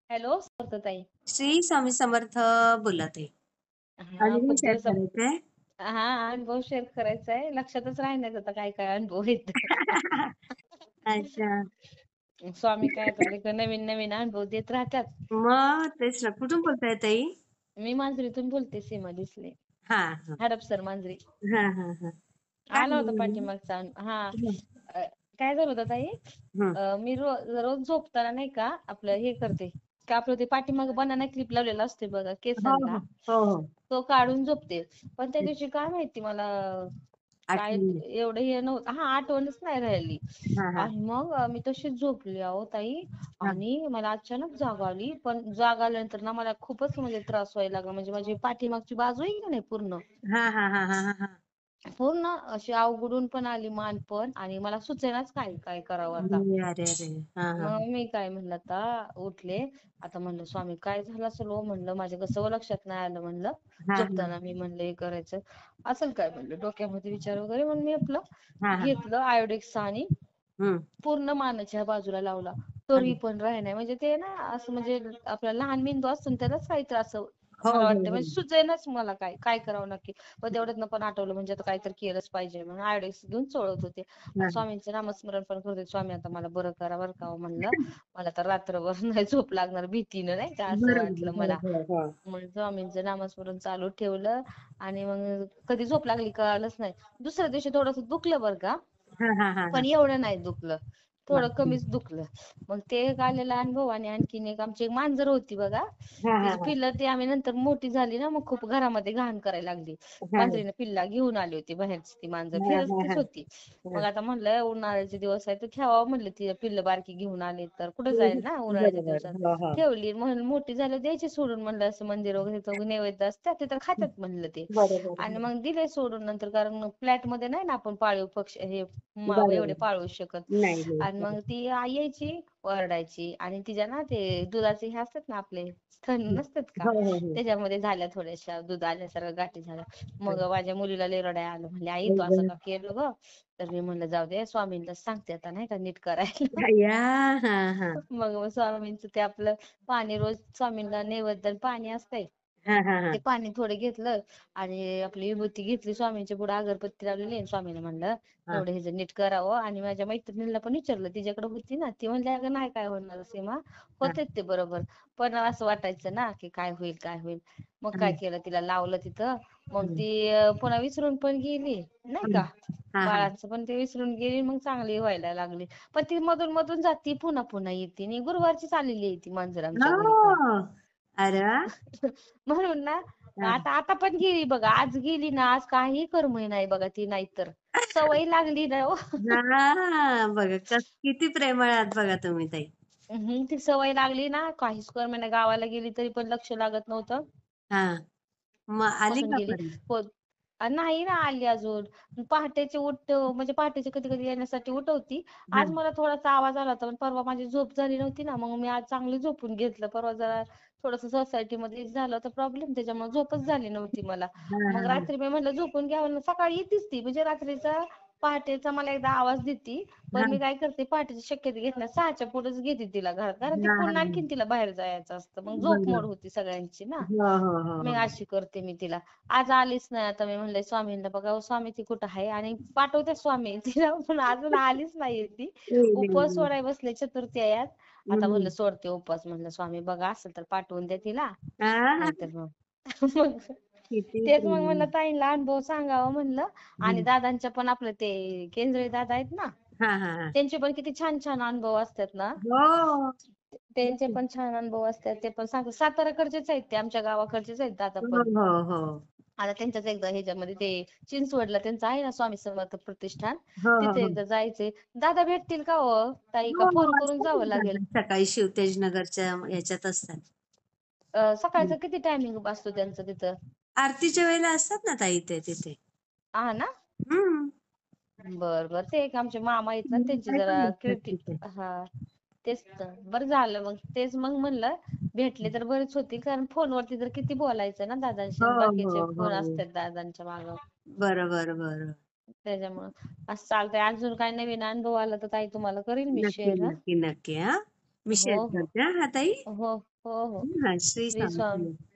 Hello ताई. श्री स्वामी समर्थ. बोलत आहे. हा अनुभव खूप शेअर दिवसा करायचंय. हा अनुभव शेअर करायचा आहे. लक्षातच राहण्यात आता काय काय अनुभव आहेत. अच्छा. स्वामी काय आता नवीन नवीन अनुभव देत राहतात. मग तेच ना. कुठून बोलताय ताई? मी मांजरीतून बोलते, सीमा दिसले, हा हा हडपसर मांजरी. हा हा हा. काय आला होता बोलू? पाठीमागचा हा. हं, अ, काय झालं होतं ताई. हं. मी रोज झोपताना नाही का आपलं हे करते, का आपलं ते पाठीमाग बनाना क्लिप लावलेला असते बघा हो केसांना, हो हो हो. तो काढून झोपते. पण त्या दिवशी काय माहिती मला काय आठवणी. एवढं हे नव्हतं, आठवणच नाही राहिली. हा हा आणि मग मी तशीच झोपली अहो ताई. हा आणि मला अचानक जाग आली, पण जाग आल्यानंतर ना मला खूपच म्हणजे त्रास व्हायला लागला. म्हणजे माझी पाठीमागची बाजू आहे की नाही पूर्ण हा हा हा हा हा. पूर्ण अशी अवघडून पण आली मान पण, आणि मला सुचेनाच काय काय करावं आता. अरे अरे अरे. हा हा मग मी काय म्हणलं, आता उठले. आता म्हणलं स्वामी काय झालं असेल हो, म्हणलं माझ्या कसं लक्षात नाही आलं. म्हणलं हा हा झोपताना मी म्हणलं हे करायचं असेल काय, म्हणलं डोक्यामध्ये विचार वगैरे. म्हणून मी आपलं हा हा. घेतलं आयोडेक्स आणि हम्म. पूर्ण मानाच्या बाजूला लावला. हा. तरी पण राही म्हणजे ते ना असं, म्हणजे आपला लहान मेंदू असतो ना, त्यालाच काहीतरी असं हो मला हो वाटतं. हो. म्हणजे सुचेनाच मला काय काय करावं नक्की. पण तेवढ्यात पण आठवलं, म्हणजे आता काहीतरी केलंच पाहिजे. म्हणून आयोडेक्स घेऊन चोळत होते. हा आणि स्वामींचं नामस्मरण पण करत होते. स्वामी आता मला बरं करा बरं का म्हणलं. मला तर रात्रभर नाही झोप लागणार भीतीनं, नाही का असं बरोबर. वाटलं हो मला. हो हो. मग स्वामींचं नामस्मरण चालू ठेवलं. आणि मग कधी झोप लागली कळालंच नाही. दुसऱ्या दिवशी थोडंसं दुखलं बरं का, हा हा हा हा. पण एवढं नाही दुखलं, थोडं बापरे. कमीच दुखलं. मग ते एक आलेला अनुभव. आणि आणखीन एक आमची एक मांजर होती बघा, हा हा तिची हा पिल्लं ती आम्ही नंतर मोठी झाली ना, मग खूप घरामध्ये घाण करायला लागली. हा मांजरीने पिल्ला घेऊन आली होती बाहेरची, ती मांजर हा हा फिरस्तीच हा होती. हा. मग आता म्हणलं उन्हाळ्याचे दिवस आहे तर ठेवावं, म्हणलं ती पिल्लं बारकी घेऊन आली तर कुठं जाईल ना उन्हाळ्याच्या बरोबर. दिवसात. हो हो. ठेवली, म्हणून मोठी झालं द्यायची सोडून. म्हणलं असं मंदिर वगैरे नैवेद्य असतात ते तर खातात म्हणलं ते. बरोबर. आणि मग दिले सोडून नंतर, कारण फ्लॅट मध्ये नाही ना आपण पाळीव पक्षी हे एवढे बरोबर. पाळू शकत. नाही नाही. आणि मग ती आई यायची ओरडायची, आणि तिच्या ना ते दुधाचे हे असतात ना आपले स्तन नसतात का, हो हो हो. त्याच्यामध्ये झाल्या थोड्याशा दूध आल्यासारखं गाठी झाल्या. मग माझ्या मुलीला लय रडायला आलं. म्हणले आई तू असं का केलं ग. तर मी म्हणलं जाऊ दे, स्वामींना सांगते आता नाही का नीट करायला. या. हा हा मग स्वामींचं ते आपलं पाणी रोज स्वामींना नैवेद्य पाणी असतंय, हा हा हा ते पाणी थोडं घेतलं. आणि आपली विभूती घेतली, स्वामींच्या पुढे अगरबत्ती लावलेली. स्वामीने म्हणलं हा. एवढं हे नीट करावं. आणि माझ्या मैत्रिणीला पण विचारलं, तिच्याकडे होती ना, ती म्हणली अगं नाही काय होणार सीमा, हा. होते ते बरोबर. पण असं वाटायचं ना की काय होईल काय होईल. मग काय केलं, तिला लावलं तिथं. मग ती पुन्हा विसरून पण गेली नाही का, हा हा. बाळाचं पण ते विसरून गेली. मग चांगली व्हायला लागली. पण ती मधून मधून जाती, पुन्हा पुन्हा येते. आणि गुरुवारची चाललेली आहे ती मांजर आमच्या घरी पण. हो. अरे वा. म्हणून ना हा. आता आता पण गेली बघा, आज गेली ना, आज काही करमय नाही बघा ती. नाहीतर सवय लागली ना हो. हा, बघा किती प्रेमळ आहात बघा तुम्ही ताई. ती सवय लागली ना, काहीच करमेना. गावाला गेली तरी पण लक्ष लागत नव्हतं. हा. मग आली पासून का गेली. परत? हो. नाही ना आली अजून. पहाटेचे म्हणजे पहाटेचे कधी कधी येण्यासाठी उठवती. हा आज मला थोडासा आवाज आला होता, पण परवा माझी झोप झाली नव्हती ना, मग मी आज चांगली झोपून घेतलं. परवा जरा थोडस सोसायटीमध्ये झालं होतं प्रॉब्लेम, त्याच्यामुळे झोपच झाली नव्हती मला. हा मग हा रात्री मी म्हणलं झोपून घ्यावं, सकाळी येतीच ती. म्हणजे रात्रीचा पहाटेचा मला एकदा आवाज देती. हा पण मी काय करते, पहाटेची शक्यता घेत नाही, 6च्या पुढेच घेते तिला घरात. कारण ती हा पुन्हा हा. आणखीन तिला बाहेर जायचं असतं, मग झोप बरोबर. मोड होती सगळ्यांची ना. हो हो हो मी हो. अशी करते मी तिला. आज आलीच नाही. आता मी म्हणले स्वामींना बघा स्वामी ती कुठं आहे, आणि पाठवते स्वामी तिला, पण अजून आलीच नाहीये ती. येईल येईल उपवास येईल. सोडाय बसले, चतुर्थी आहे आज. आता हम्म. म्हणलं सोडते उपवास. म्हणलं स्वामी बघा असेल तर पाठवून द्या तिला, हा. नाहीतर मग मग किती तेच मग प्रेमळ. म्हणलं ताईंला अनुभव सांगावं म्हणलं. आणि हम्म. दादांच्या पण आपलं ते केंद्रे दादा आहेत ना, हा हा हा. त्यांचे पण किती छान छान अनुभव असतात ना. हो. त्यांचे पण छान अनुभव असतात, ते पण सांगतात. साताराकडचेच आहेत ते, आमच्या गावाकडचेच आहेत दादा हो पण. हो हो आता त्यांच्याच एकदा ह्याच्यामध्ये ते चिंचवडला त्यांचं आहे ना स्वामी समर्थ प्रतिष्ठान, हो हो तिथे हो. एकदा जायचंय. दादा भेटतील का हो ताई, का हो हो फोन करून असतात जावं ना लागेल? दादा. सकाळी शिवतेजनगरच्या याच्यात असतात. हम्म. सकाळचं किती टायमिंग असतो त्यांचं तिथं? आरतीच्या वेळेला असतात ना ताई ते तिथे. हा ना. हम्म. बर बर. ते एक आमचे मामा आहेत ना, त्यांची काय पण जरा असतात तिथे. हा तेच तर बरं झालं मग. तेच मग म्हणलं भेटले तर बरेच होतील, कारण फोनवरती तर किती बोलायचं ना दादांशी, हो हो बाकीचे हो. फोन असतात दादांच्या मागं. बरोबर बरोबर. त्याच्यामुळं असं चालतंय. अजून काय नवीन अनुभव आला तर ताई तुम्हाला करील मी नक्की शेअर. नक्की नक्की. हा. मी शेअर हो हो करते हा ताई. हो हो हो हा, श्री श्री स्वामी स्वामी समर्थ.